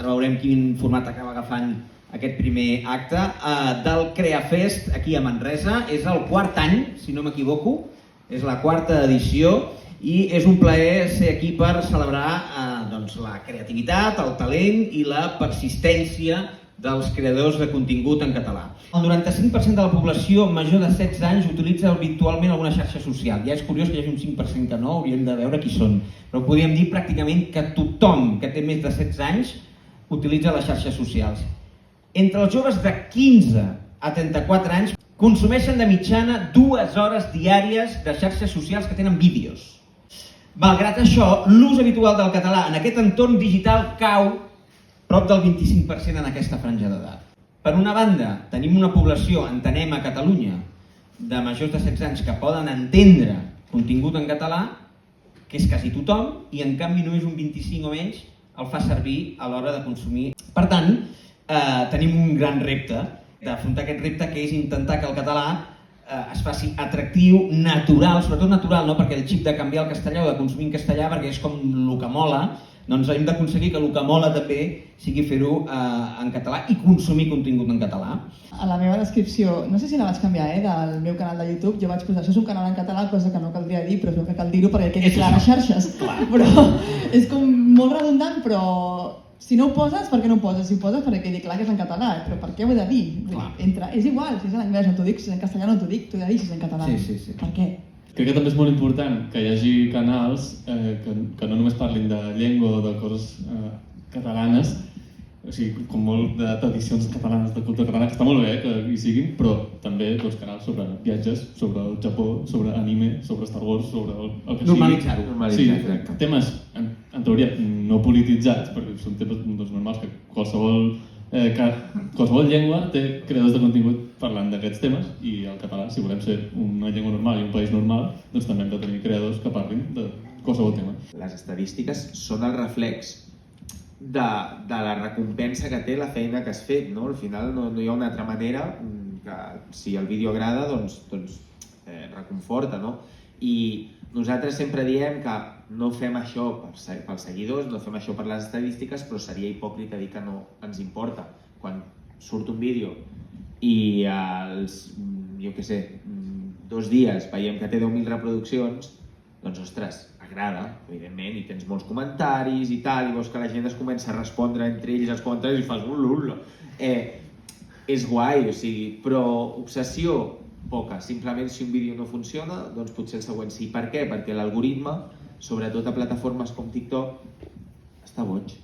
ara veurem quin format acaba agafant aquest primer acte, del CreaFest aquí a Manresa. És el quart any, si no m'equivoco, és la quarta edició i és un plaer ser aquí per celebrar la creativitat, el talent i la persistència dels creadors de contingut en català. El 95% de la població major de 16 anys utilitza habitualment alguna xarxa social. Ja és curiós que hi hagi un 5% que no, hauríem de veure qui són. Però podríem dir pràcticament que tothom que té més de 16 anys utilitza les xarxes socials. Entre els joves de 15 a 34 anys consumeixen de mitjana 2 hores diàries de xarxes socials que tenen vídeos. Malgrat això, l'ús habitual del català en aquest entorn digital cau prop del 25% en aquesta franja d'edat. Per una banda, tenim una població, entenem a Catalunya, de majors de 16 anys que poden entendre contingut en català, que és quasi tothom, i en canvi només un 25 o menys el fa servir a l'hora de consumir. Per tant, tenim un gran repte d'afrontar aquest repte, que és intentar que el català es faci atractiu, natural, sobretot natural, no perquè el xip de canviar el castellà o de consumir en castellà, perquè és com el que mola, doncs hem d'aconseguir que el que mola també sigui fer-ho en català i consumir contingut en català. A la meva descripció, no sé si la vaig canviar, del meu canal de YouTube, jo vaig posar això és un canal en català, cosa que no caldria dir, però crec que cal dir-ho perquè quedi clar a les xarxes. Però és com molt redundant, però si no ho poses, per què no ho poses? Si ho poses, perquè quedi clar que és en català, però per què ho he de dir? És igual, si és en anglès no t'ho dic, si és en castellà no t'ho dic, t'ho he de dir si és en català. Per què? Crec que també és molt important que hi hagi canals que no només parlin de llengua o de coses catalanes, o sigui, com molt de tradicions catalanes, de cultura catalana, que està molt bé que hi siguin, però també canals sobre viatges, sobre el Japó, sobre anime, sobre Star Wars, sobre el que sigui. Normalitzar-ho. Sí, temes, en teoria, no polititzats, perquè són temes normals que qualsevol llengua té creadors de contingut parlant d'aquests temes i el català, si volem ser una llengua normal i un país normal, doncs també hem de tenir creadors que parlin de qualsevol tema. Les estadístiques són el reflex de la recompensa que té la feina que has fet, no? Al final no hi ha una altra manera que si el vídeo agrada, doncs reconforta, no? I nosaltres sempre diem que no fem això pels seguidors, no fem això per les estadístiques, però seria hipòcrita dir que no ens importa. Quan surt un vídeo i als, 2 dies veiem que té 10.000 reproduccions, doncs, ostres, agrada, evidentment, i tens molts comentaris i tal, i veus que la gent es comença a respondre entre ells els comentaris i fas un és guai, o sigui, però obsessió, poca. Simplement si un vídeo no funciona, doncs potser el següent sí. Per què? Perquè l'algoritme, sobretot a plataformes com TikTok, està boig.